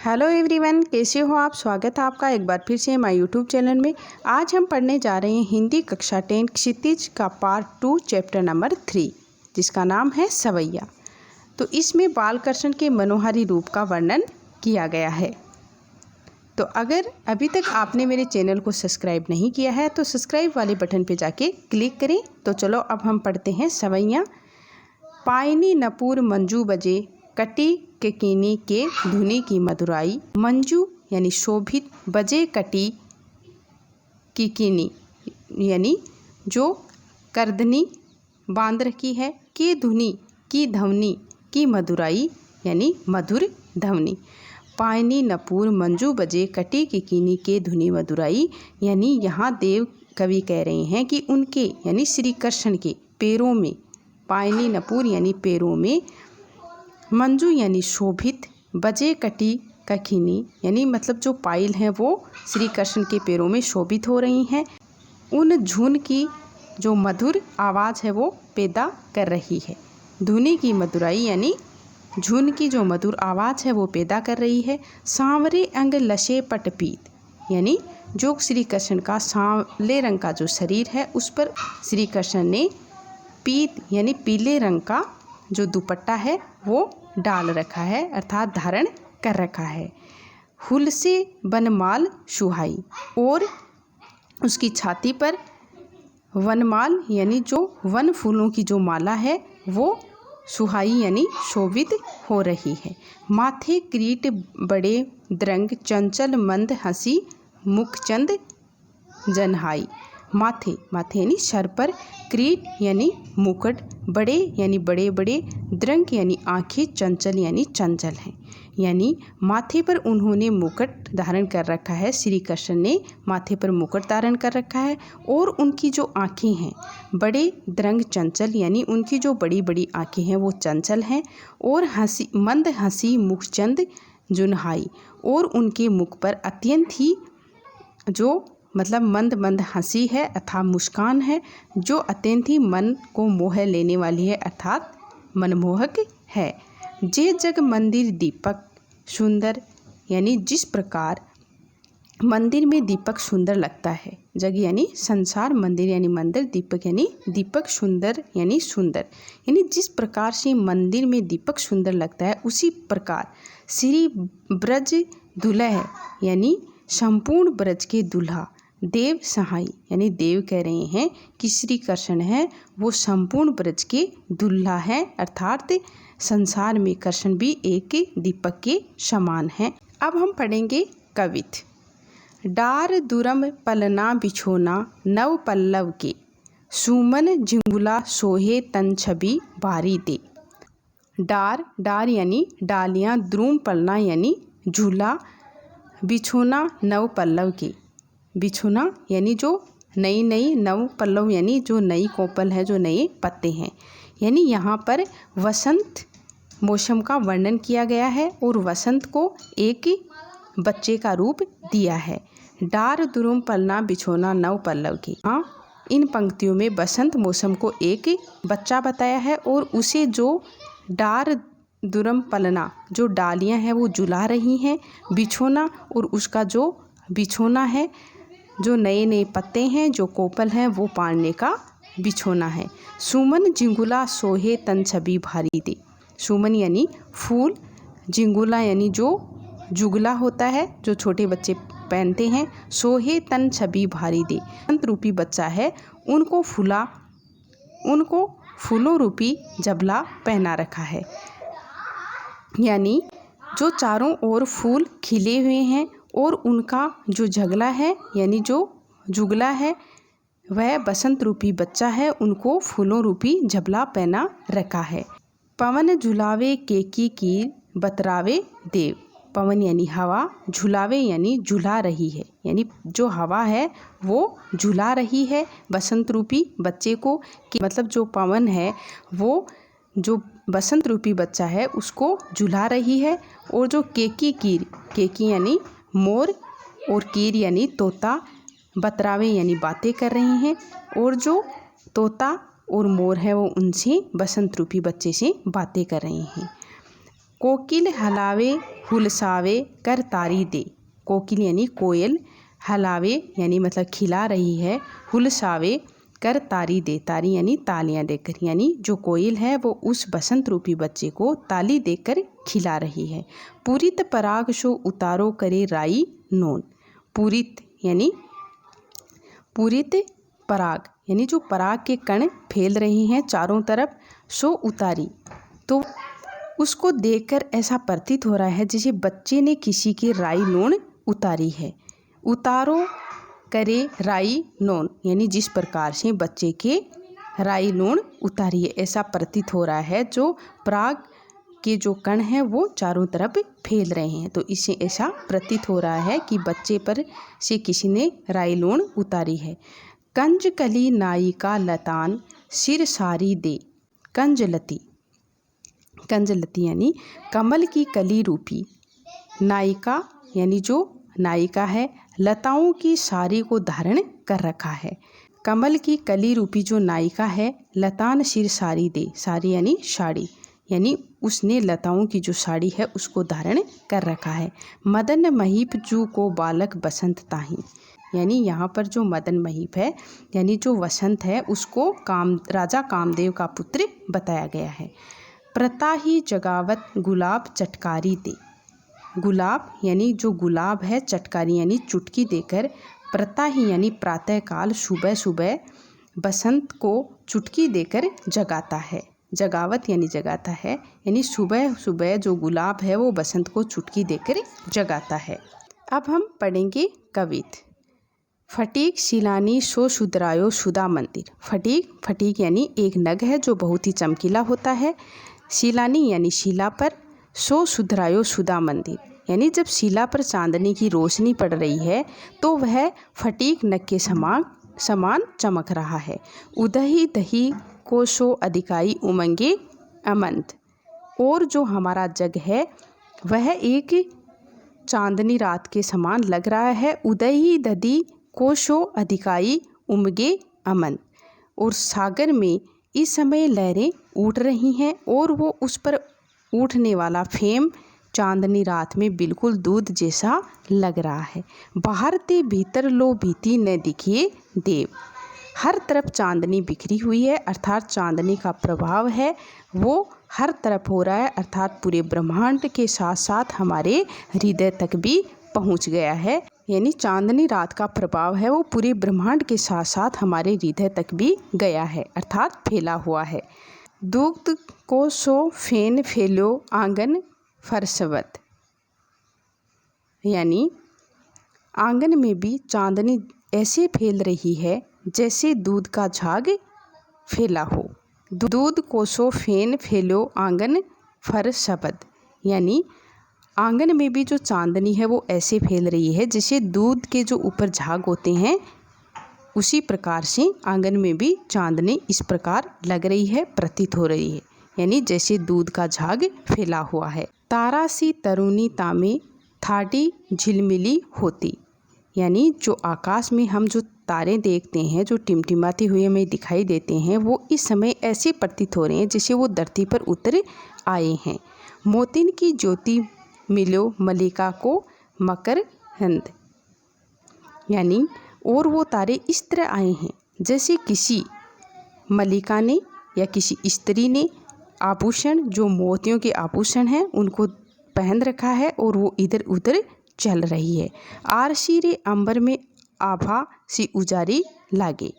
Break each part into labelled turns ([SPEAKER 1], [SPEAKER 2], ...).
[SPEAKER 1] Hello everyone, कैसे हो आप। स्वागत है आपका एक बार फिर से हमारे यूट्यूब चैनल में। आज हम पढ़ने जा रहे हैं हिंदी कक्षा 10 क्षितिज का पार्ट 2 चैप्टर नंबर 3, जिसका नाम है सवैया। तो इसमें बालकृष्ण के मनोहारी रूप का वर्णन किया गया है। तो अगर अभी तक आपने मेरे चैनल को सब्सक्राइब नहीं किया है तो सब्सक्राइब वाले बटन पर जाके क्लिक करें। तो चलो अब हम पढ़ते हैं सवैया। पायनी नपूर मंजू बजे, कटी किकीनी के धुनी की मधुराई। मंजू यानी शोभित, बजे कटी किकीनी यानी जो करधनी बांध रखी है, के धुनी की ध्वनि की मधुराई यानी मधुर ध्वनि। पायनी नपूर मंजू बजे कटी किकीनी के धुनी मधुराई यानी यहाँ देव कवि कह रहे हैं कि उनके यानी श्री कृष्ण के पैरों में, पायनी नपूर यानी पैरों में, मंजू यानी शोभित, बजे कटी कखिनी यानी मतलब जो पायल हैं वो श्री कृष्ण के पैरों में शोभित हो रही हैं। उन झुन की जो मधुर आवाज़ है वो पैदा कर रही है। धुनी की मधुराई यानी झुन की जो मधुर आवाज़ है वो पैदा कर रही है। सांवरे अंग लशे पटपीत यानी जो श्री कृष्ण का सांवले रंग का जो शरीर है उस पर श्री कृष्ण ने पीत यानी पीले रंग का जो दुपट्टा है वो डाल रखा है, अर्थात धारण कर रखा है। हुल से बनमाल सुहाई और उसकी छाती पर वनमाल यानी जो वन फूलों की जो माला है वो सुहाई यानी शोभित हो रही है। माथे क्रीट बड़े द्रंग, चंचल मंद हंसी, मुखचंद जनहाई। माथे यानी सर पर, क्रीट यानी मुकुट, बड़े यानी बड़े बड़े, द्रंग यानी आँखें, चंचल यानी चंचल हैं। यानी माथे पर उन्होंने मुकुट धारण कर रखा है, श्री कृष्ण ने माथे पर मुकुट धारण कर रखा है। और उनकी जो आँखें हैं बड़े द्रंग चंचल यानी उनकी जो बड़ी बड़ी आँखें हैं वो चंचल हैं। और हंसी मंद हंसी, मुखचंद जुनहाई और उनके मुख पर अत्यंत ही जो मतलब मंद मंद हंसी है अर्थात मुस्कान है जो अत्यंत ही मन को मोह लेने वाली है अर्थात मनमोहक है। जे जग मंदिर दीपक सुंदर यानी जिस प्रकार मंदिर में दीपक सुंदर लगता है, जग यानी संसार, मंदिर यानी मंदिर, दीपक यानी दीपक, सुंदर यानी सुंदर, यानी जिस प्रकार से मंदिर में दीपक सुंदर लगता है उसी प्रकार श्री ब्रज दुल्हा यानी संपूर्ण ब्रज के दुल्हा, देव सहाय यानी देव कह रहे हैं कि श्री कृष्ण है वो संपूर्ण ब्रज के दुल्हा है, अर्थात संसार में कृष्ण भी एक दीपक के समान हैं। अब हम पढ़ेंगे कवित। डार दुरम पलना बिछोना नव पल्लव के, सुमन झिंगुला सोहे तन छवि भारी दे। डार यानी डालियाँ, द्रुम पलना यानी झूला, बिछोना नव पल्लव के, बिछोना यानी जो नई नई, नव पल्लव यानी जो नई कोपल है, जो नए पत्ते हैं। यानी यहाँ पर वसंत मौसम का वर्णन किया गया है और वसंत को एक बच्चे का रूप दिया है। डार दुरुम पलना बिछोना नव पल्लव की, हाँ, इन पंक्तियों में बसंत मौसम को एक बच्चा बताया है और उसे जो डार दुरम पलना जो डालियाँ हैं वो झुला रही हैं, बिछोना और उसका जो बिछोना है, जो नए नए पत्ते हैं, जो कोपल हैं वो पालने का बिछोना है। सुमन झिंगुला सोहे तन छवि भारी दे। सुमन यानी फूल, झिंगुला यानी जो जुगला होता है जो छोटे बच्चे पहनते हैं, सोहे तन छवि भारी दे, अंत रूपी बच्चा है उनको फूलों रूपी जबला पहना रखा है। यानी जो चारों ओर फूल खिले हुए हैं और उनका जो झगला है यानी जो जुगला है वह बसंत रूपी बच्चा है, उनको फूलों रूपी झबला पहना रखा है। पवन झुलावे केकी कीर बतरावे देव। पवन यानी हवा, झुलावे यानी झुला रही है, यानी जो हवा है वो झुला रही है बसंत रूपी बच्चे को, कि मतलब जो पवन है वो जो बसंत रूपी बच्चा है उसको झुला रही है। और जो केकी कीर, केकी यानी मोर और कीर यानी तोता, बतरावे यानी बातें कर रही हैं और जो तोता और मोर है वो उनसे बसंत रूपी बच्चे से बातें कर रहे हैं। कोकिल हलावे हुलसावे कर तारी दे। कोकिल यानी कोयल, हलावे यानी मतलब खिला रही है, हुलसावे कर तारी दे, तारी यानी तालियां देकर, यानी जो कोयल है वो उस बसंत रूपी बच्चे को ताली देकर खिला रही है। पूरित पराग शो उतारो करे राई नोन। पूरित यानी पूरित पराग यानी जो पराग के कण फैल रहे हैं चारों तरफ, सो उतारी तो उसको देखकर ऐसा प्रतीत हो रहा है जैसे बच्चे ने किसी की राई नोन उतारी है। उतारो करे राई नोन यानी जिस प्रकार से बच्चे के राई नोन उतारी है, ऐसा प्रतीत हो रहा है। जो पराग के जो कण हैं वो चारों तरफ फैल रहे हैं, तो इससे ऐसा प्रतीत हो रहा है कि बच्चे पर से किसी ने राई नोन उतारी है। कंजकली नायिका लतान सिर सारी दे। कंजलती, कंजलती यानी कमल की कली रूपी, नायिका यानी जो नायिका है, लताओं की सारी को धारण कर रखा है। कमल की कली रूपी जो नायिका है, लतान सिर सारी दे, सारी यानी साड़ी, यानी उसने लताओं की जो साड़ी है उसको धारण कर रखा है। मदन महीप जू को बालक बसंत ताही, यानी यहाँ पर जो मदन महीप है यानी जो वसंत है उसको राजा कामदेव का पुत्र बताया गया है। प्रताही जगावत गुलाब चटकारी दे। गुलाब यानी जो गुलाब है, चटकारी यानी चुटकी देकर, प्रताही यानी प्रातःकाल सुबह सुबह बसंत को चुटकी देकर जगाता है। जगावत यानी जगाता है, यानी सुबह सुबह जो गुलाब है वो बसंत को चुटकी देकर जगाता है। अब हम पढ़ेंगे कवित। फटीक शिलानी सो सुधरायो सुधा मंदिर। फटीक, फटीक यानी एक नग है जो बहुत ही चमकीला होता है। शिलानी यानी शिला पर, सो सुधरायो सुधा मंदिर यानी जब शिला पर चांदनी की रोशनी पड़ रही है तो वह फटीक नग के समान चमक रहा है। उदही दही को सो अधिकाई उमंगे अमंत। और जो हमारा जग है वह एक चांदनी रात के समान लग रहा है। उदही दधी को सो अधिकाई उमगे अमन। और सागर में इस समय लहरें उठ रही हैं और वो उस पर उठने वाला फेम चांदनी रात में बिल्कुल दूध जैसा लग रहा है। बाहर ते भीतर लो भीती न दिखिए देव। हर तरफ चांदनी बिखरी हुई है, अर्थात चांदनी का प्रभाव है वो हर तरफ हो रहा है, अर्थात पूरे ब्रह्मांड के साथ साथ हमारे हृदय तक भी पहुंच गया है। यानी चांदनी रात का प्रभाव है वो पूरे ब्रह्मांड के साथ साथ हमारे हृदय तक भी गया है, अर्थात फैला हुआ है। दुग्ध को सो फेन फैलो आंगन फरसवत, यानी आंगन में भी चांदनी ऐसे फैल रही है जैसे दूध का झाग फैला हो। दूध को सो फेन फैलो आंगन फरसवत, यानी आंगन में भी जो चांदनी है वो ऐसे फैल रही है जैसे दूध के जो ऊपर झाग होते हैं उसी प्रकार से आंगन में भी चांदनी इस प्रकार लग रही है, प्रतीत हो रही है, यानी जैसे दूध का झाग फैला हुआ है। तारा सी तरुणी तामे थाटी झिलमिली होती, यानी जो आकाश में हम जो तारे देखते हैं जो टिमटिमाते हुए हमें दिखाई देते हैं वो इस समय ऐसे प्रतीत हो रहे हैं जैसे वो धरती पर उतर आए हैं। मोतिन की ज्योति मिलो मलिका को मकर हंद, यानी और वो तारे इस तरह आए हैं जैसे किसी मलिका ने या किसी स्त्री ने आभूषण जो मोतियों के आभूषण हैं उनको पहन रखा है और वो इधर उधर चल रही है। आरसी रे अंबर में आभा सी उजारी लागे,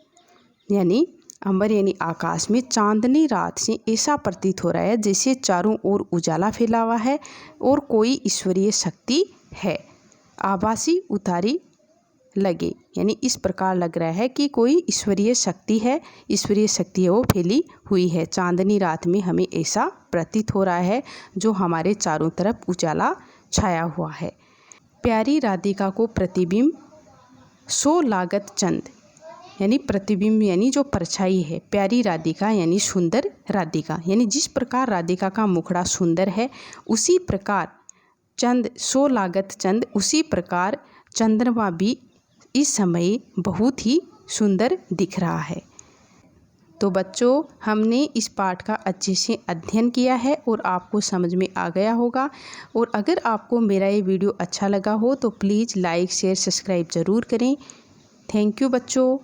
[SPEAKER 1] यानी अंबर यानी आकाश में चांदनी रात से ऐसा प्रतीत हो रहा है जैसे चारों ओर उजाला फैला हुआ है और कोई ईश्वरीय शक्ति है। आभासी उतारी लगे, यानी इस प्रकार लग रहा है कि कोई ईश्वरीय शक्ति है, ईश्वरीय शक्ति है वो फैली हुई है। चांदनी रात में हमें ऐसा प्रतीत हो रहा है जो हमारे चारों तरफ उजाला छाया हुआ है। प्यारी राधिका को प्रतिबिंब सो लागत चंद, यानी प्रतिबिंब यानी जो परछाई है, प्यारी राधिका यानी सुंदर राधिका, यानी जिस प्रकार राधिका का मुखड़ा सुंदर है उसी प्रकार चंद सो लागत चंद, उसी प्रकार चंद्रमा भी इस समय बहुत ही सुंदर दिख रहा है। तो बच्चों, हमने इस पाठ का अच्छे से अध्ययन किया है और आपको समझ में आ गया होगा। और अगर आपको मेरा ये वीडियो अच्छा लगा हो तो प्लीज़ लाइक शेयर सब्सक्राइब ज़रूर करें। थैंक यू बच्चों।